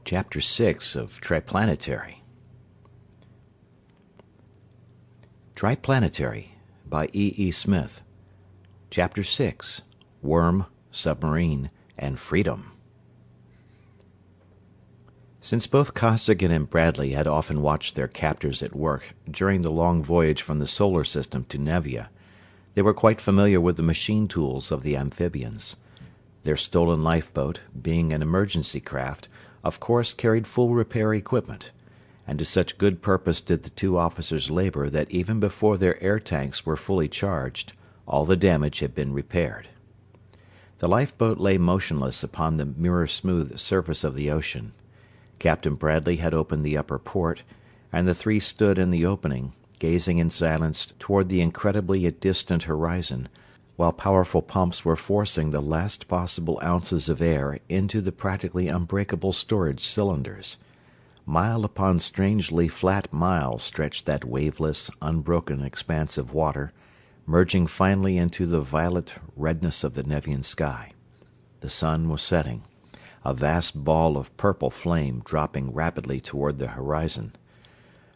Chapter 6 of Triplanetary. Triplanetary by E. Smith. Chapter 6. Worm, Submarine, and Freedom. Since both Costigan and Bradley had often watched their captors at work during the long voyage from the solar system to Nevia, they were quite familiar with the machine tools of the amphibians. Their stolen lifeboat, being an emergency craft, of course carried full repair equipment, and to such good purpose did the two officers labor that even before their air tanks were fully charged, all the damage had been repaired. The lifeboat lay motionless upon the mirror-smooth surface of the ocean. Captain Bradley had opened the upper port, and the three stood in the opening, gazing in silence toward the incredibly distant horizon, while powerful pumps were forcing the last possible ounces of air into the practically unbreakable storage cylinders. Mile upon strangely flat mile stretched that waveless, unbroken expanse of water, merging finally into the violet redness of the Nevian sky. The sun was setting, a vast ball of purple flame dropping rapidly toward the horizon.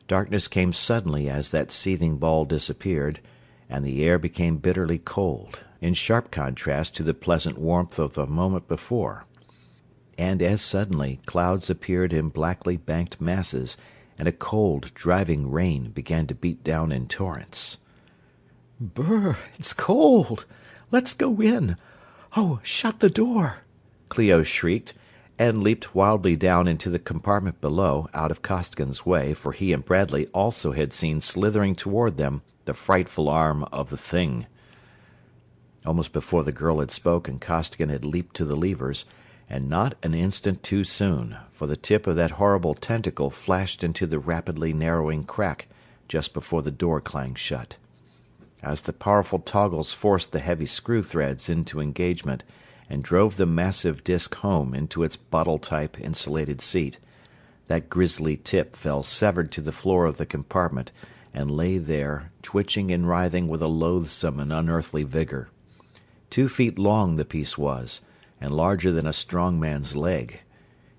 Darkness came suddenly as that seething ball disappeared, and the air became bitterly cold, in sharp contrast to the pleasant warmth of the moment before. And as suddenly clouds appeared in blackly banked masses, and a cold, driving rain began to beat down in torrents. "Brr, it's cold! Let's go in! Oh, shut the door!" Clio shrieked, and leaped wildly down into the compartment below, out of Costigan's way, for he and Bradley also had seen slithering toward them the frightful arm of the Thing. Almost before the girl had spoken, Costigan had leaped to the levers, and not an instant too soon, for the tip of that horrible tentacle flashed into the rapidly narrowing crack just before the door clanged shut. As the powerful toggles forced the heavy screw threads into engagement and drove the massive disc home into its bottle-type insulated seat, that grisly tip fell severed to the floor of the compartment and lay there, twitching and writhing with a loathsome and unearthly vigor. 2 feet long the piece was, and larger than a strong man's leg.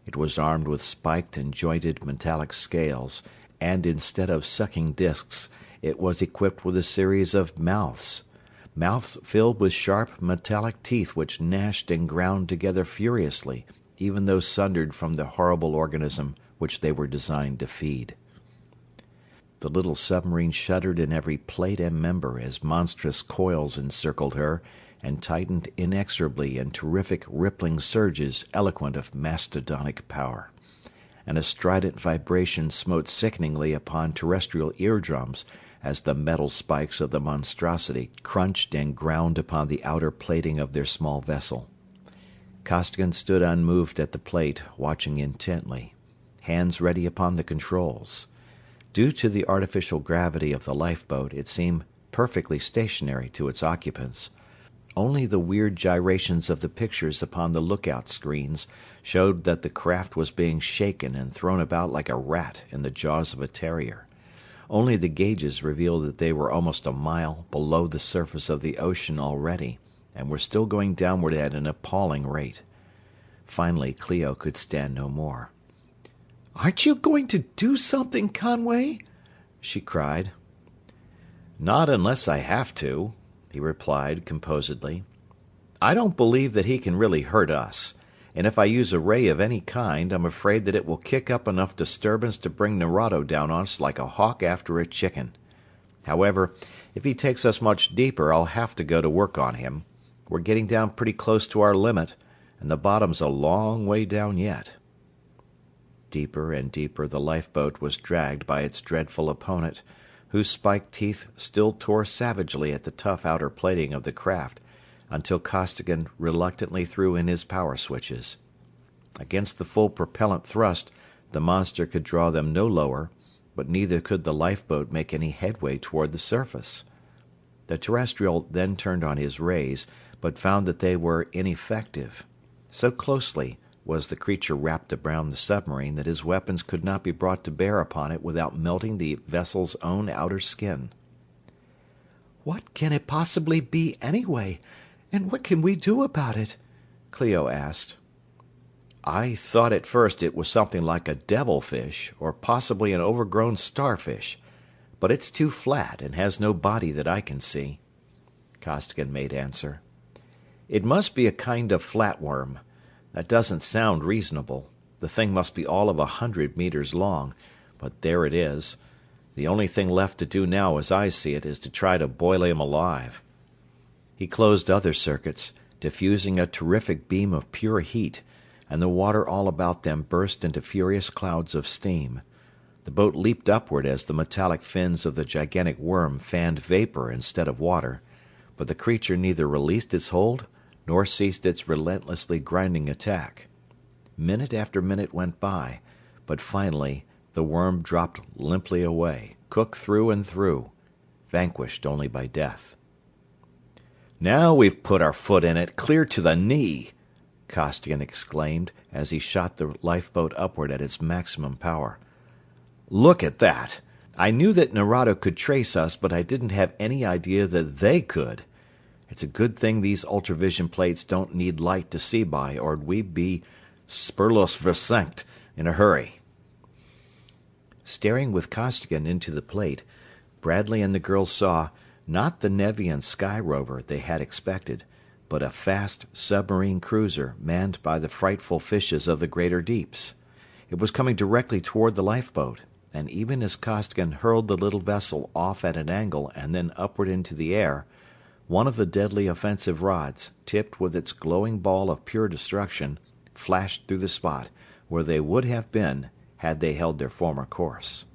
It was armed with spiked and jointed metallic scales, and instead of sucking discs, it was equipped with a series of mouths filled with sharp metallic teeth which gnashed and ground together furiously, even though sundered from the horrible organism which they were designed to feed. The little submarine shuddered in every plate and member as monstrous coils encircled her and tightened inexorably in terrific rippling surges eloquent of mastodonic power, and a strident vibration smote sickeningly upon terrestrial eardrums as the metal spikes of the monstrosity crunched and ground upon the outer plating of their small vessel. Costigan stood unmoved at the plate, watching intently, hands ready upon the controls. Due to the artificial gravity of the lifeboat, it seemed perfectly stationary to its occupants. Only the weird gyrations of the pictures upon the lookout screens showed that the craft was being shaken and thrown about like a rat in the jaws of a terrier. Only the gauges revealed that they were almost a mile below the surface of the ocean already, and were still going downward at an appalling rate. Finally, Clio could stand no more. "Aren't you going to do something, Conway?" she cried. "Not unless I have to," he replied composedly. "I don't believe that he can really hurt us, and if I use a ray of any kind, I'm afraid that it will kick up enough disturbance to bring Nerado down on us like a hawk after a chicken. However, if he takes us much deeper, I'll have to go to work on him. We're getting down pretty close to our limit, and the bottom's a long way down yet." Deeper and deeper the lifeboat was dragged by its dreadful opponent, whose spiked teeth still tore savagely at the tough outer plating of the craft, until Costigan reluctantly threw in his power switches. Against the full propellant thrust, the monster could draw them no lower, but neither could the lifeboat make any headway toward the surface. The terrestrial then turned on his rays, but found that they were ineffective. So closely was the creature wrapped around the submarine that his weapons could not be brought to bear upon it without melting the vessel's own outer skin. "What can it possibly be, anyway? And what can we do about it?" Clio asked. I thought at first it was something like a devilfish, or possibly an overgrown starfish, but it's too flat and has no body that I can see," Costigan made answer. "It must be a kind of flatworm. That doesn't sound reasonable. The thing must be all of 100 meters long, but there it is. The only thing left to do now, as I see it, is to try to boil him alive." He closed other circuits, diffusing a terrific beam of pure heat, and the water all about them burst into furious clouds of steam. The boat leaped upward as the metallic fins of the gigantic worm fanned vapor instead of water, but the creature neither released its hold nor ceased its relentlessly grinding attack. Minute after minute went by, but finally the worm dropped limply away, cooked through and through, vanquished only by death. "Now we've put our foot in it, clear to the knee!" Costigan exclaimed as he shot the lifeboat upward at its maximum power. "Look at that! I knew that Nerado could trace us, but I didn't have any idea that they could. It's a good thing these ultravision plates don't need light to see by, or we'd be spurlos versenkt in a hurry." Staring with Costigan into the plate, Bradley and the girls saw, not the Nevian sky rover they had expected, but a fast submarine cruiser manned by the frightful fishes of the greater deeps. It was coming directly toward the lifeboat, and even as Costigan hurled the little vessel off at an angle and then upward into the air, one of the deadly offensive rods, tipped with its glowing ball of pure destruction, flashed through the spot where they would have been had they held their former course.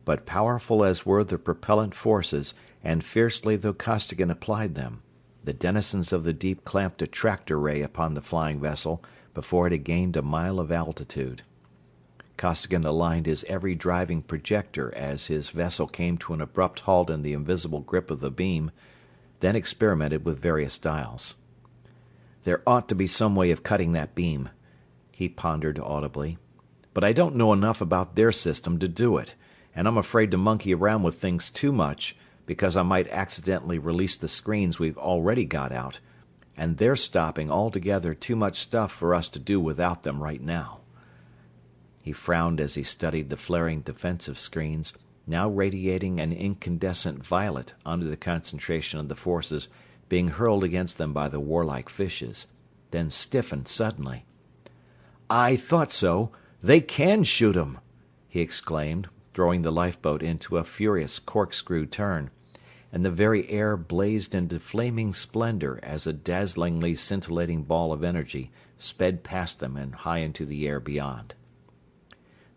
But powerful as were the propellant forces, and fiercely though Costigan applied them, the denizens of the deep clamped a tractor ray upon the flying vessel before it had gained a mile of altitude. Costigan aligned his every driving projector as his vessel came to an abrupt halt in the invisible grip of the beam, then experimented with various dials. "There ought to be some way of cutting that beam," he pondered audibly. "But I don't know enough about their system to do it, and I'm afraid to monkey around with things too much, because I might accidentally release the screens we've already got out, and they're stopping altogether too much stuff for us to do without them right now." He frowned as he studied the flaring defensive screens, now radiating an incandescent violet under the concentration of the forces being hurled against them by the warlike fishes, then stiffened suddenly. "I thought so! They can shoot 'em!" he exclaimed, throwing the lifeboat into a furious corkscrew turn, and the very air blazed into flaming splendor as a dazzlingly scintillating ball of energy sped past them and high into the air beyond.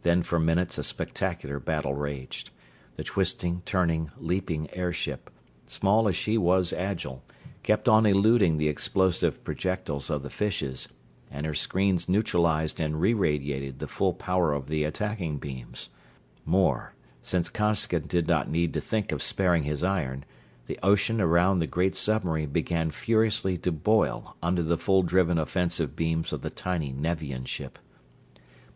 Then for minutes a spectacular battle raged. The twisting, turning, leaping airship, small as she was agile, kept on eluding the explosive projectiles of the fishes, and her screens neutralized and re-radiated the full power of the attacking beams. More, since Costigan did not need to think of sparing his iron, the ocean around the great submarine began furiously to boil under the full-driven offensive beams of the tiny Nevian ship.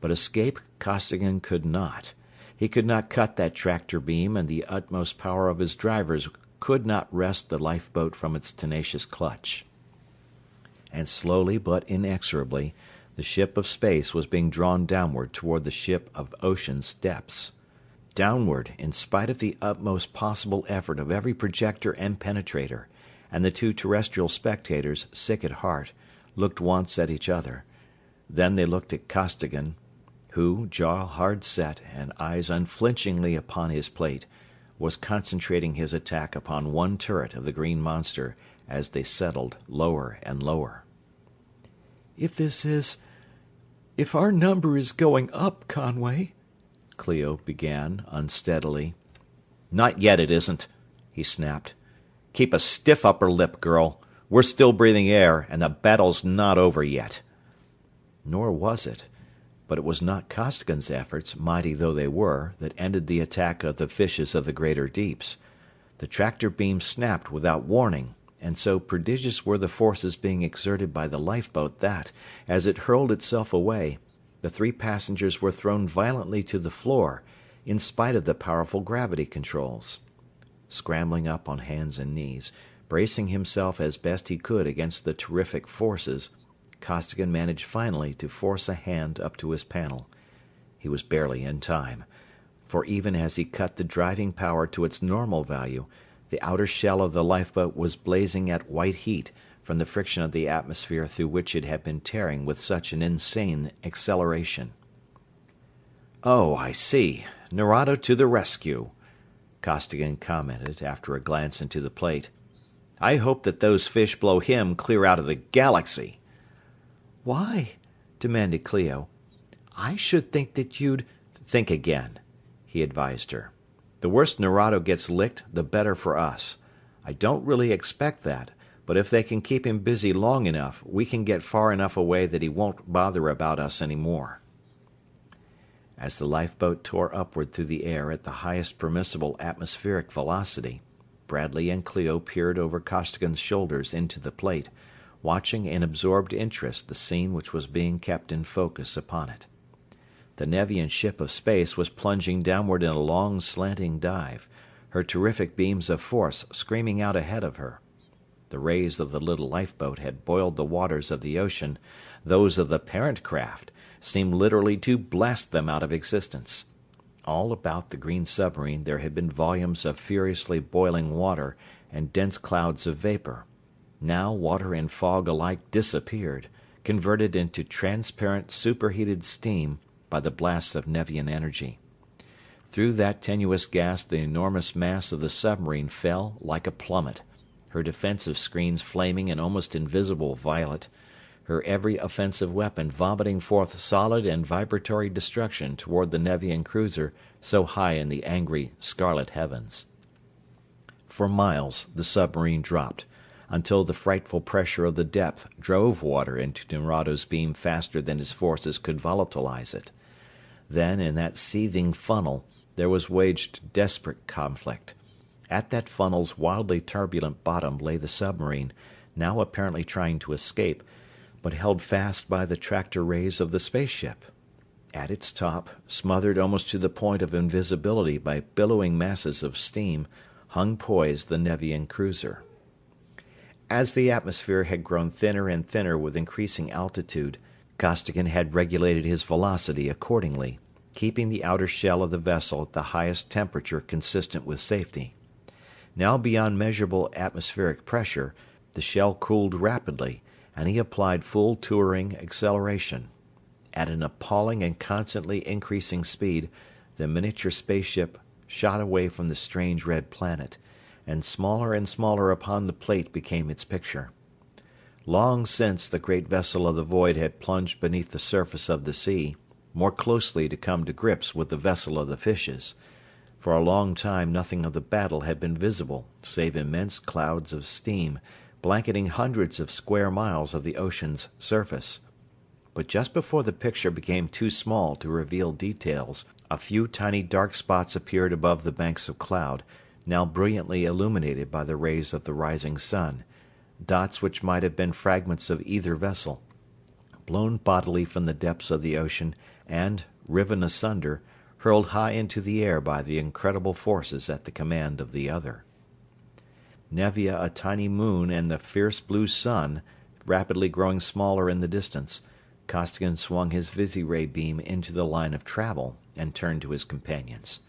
But escape Costigan could not. He could not cut that tractor beam, and the utmost power of his drivers could not wrest the lifeboat from its tenacious clutch. And slowly but inexorably, the ship of space was being drawn downward toward the ship of ocean's depths. Downward, in spite of the utmost possible effort of every projector and penetrator, and the two terrestrial spectators, sick at heart, looked once at each other. Then they looked at Costigan, who, jaw hard set and eyes unflinchingly upon his plate, was concentrating his attack upon one turret of the green monster as they settled lower and lower. If our number is going up, Conway," Cleo began unsteadily. "Not yet it isn't," he snapped. "Keep a stiff upper lip, girl. We're still breathing air, and the battle's not over yet." Nor was it. But it was not Costigan's efforts, mighty though they were, that ended the attack of the fishes of the greater deeps. The tractor beam snapped without warning, and so prodigious were the forces being exerted by the lifeboat that, as it hurled itself away, the three passengers were thrown violently to the floor, in spite of the powerful gravity controls. Scrambling up on hands and knees, bracing himself as best he could against the terrific forces, Costigan managed finally to force a hand up to his panel. He was barely in time, for even as he cut the driving power to its normal value, the outer shell of the lifeboat was blazing at white heat from the friction of the atmosphere through which it had been tearing with such an insane acceleration. "Oh, I see. Nerado to the rescue," Costigan commented after a glance into the plate. "I hope that those fish blow him clear out of the galaxy." "Why?" demanded Clio. "I should think that you'd—" "Think again," he advised her. "The worse Nerado gets licked, the better for us. I don't really expect that, but if they can keep him busy long enough, we can get far enough away that he won't bother about us any more." As the lifeboat tore upward through the air at the highest permissible atmospheric velocity, Bradley and Clio peered over Costigan's shoulders into the plate, watching in absorbed interest the scene which was being kept in focus upon it. The Nevian ship of space was plunging downward in a long slanting dive, her terrific beams of force screaming out ahead of her. The rays of the little lifeboat had boiled the waters of the ocean; those of the parent craft seemed literally to blast them out of existence. All about the green submarine there had been volumes of furiously boiling water and dense clouds of vapor. Now water and fog alike disappeared, converted into transparent superheated steam by the blasts of Nevian energy. Through that tenuous gas the enormous mass of the submarine fell like a plummet, her defensive screens flaming an almost invisible violet, her every offensive weapon vomiting forth solid and vibratory destruction toward the Nevian cruiser so high in the angry, scarlet heavens. For miles the submarine dropped, until the frightful pressure of the depth drove water into Nerado's beam faster than his forces could volatilize it. Then, in that seething funnel, there was waged desperate conflict. At that funnel's wildly turbulent bottom lay the submarine, now apparently trying to escape, but held fast by the tractor rays of the spaceship. At its top, smothered almost to the point of invisibility by billowing masses of steam, hung poised the Nevian cruiser. As the atmosphere had grown thinner and thinner with increasing altitude, Costigan had regulated his velocity accordingly, keeping the outer shell of the vessel at the highest temperature consistent with safety. Now beyond measurable atmospheric pressure, the shell cooled rapidly, and he applied full touring acceleration. At an appalling and constantly increasing speed, the miniature spaceship shot away from the strange red planet, and smaller upon the plate became its picture. Long since the great vessel of the void had plunged beneath the surface of the sea, more closely to come to grips with the vessel of the fishes. For a long time nothing of the battle had been visible, save immense clouds of steam, blanketing hundreds of square miles of the ocean's surface. But just before the picture became too small to reveal details, a few tiny dark spots appeared above the banks of cloud, now brilliantly illuminated by the rays of the rising sun, dots which might have been fragments of either vessel, blown bodily from the depths of the ocean and, riven asunder, hurled high into the air by the incredible forces at the command of the other. Nevia, a tiny moon, and the fierce blue sun, rapidly growing smaller in the distance, Costigan swung his Visiray beam into the line of travel and turned to his companions.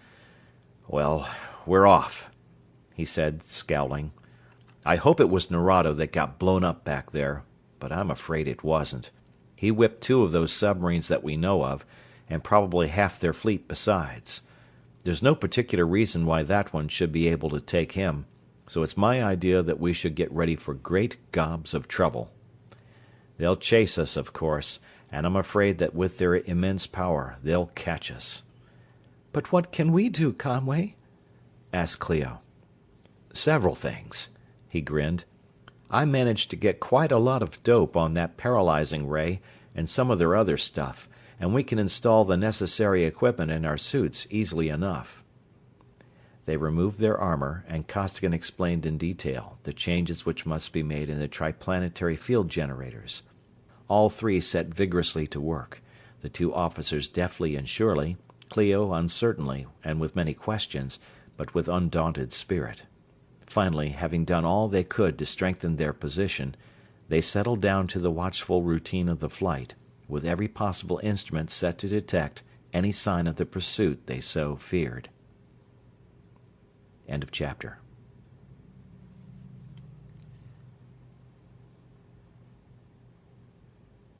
"Well, we're off," he said, scowling. "I hope it was Nerado that got blown up back there, but I'm afraid it wasn't. He whipped 2 of those submarines that we know of, and probably half their fleet besides. There's no particular reason why that one should be able to take him, so it's my idea that we should get ready for great gobs of trouble. They'll chase us, of course, and I'm afraid that with their immense power they'll catch us." "But what can we do, Conway?" asked Clio. "Several things," he grinned. "I managed to get quite a lot of dope on that paralyzing ray and some of their other stuff, and we can install the necessary equipment in our suits easily enough." They removed their armor, and Costigan explained in detail the changes which must be made in the Triplanetary field generators. All 3 set vigorously to work, the 2 officers deftly and surely, Clio uncertainly and with many questions, but with undaunted spirit. Finally, having done all they could to strengthen their position, They settled down to the watchful routine of the flight, with every possible instrument set to detect any sign of the pursuit they so feared. End of chapter.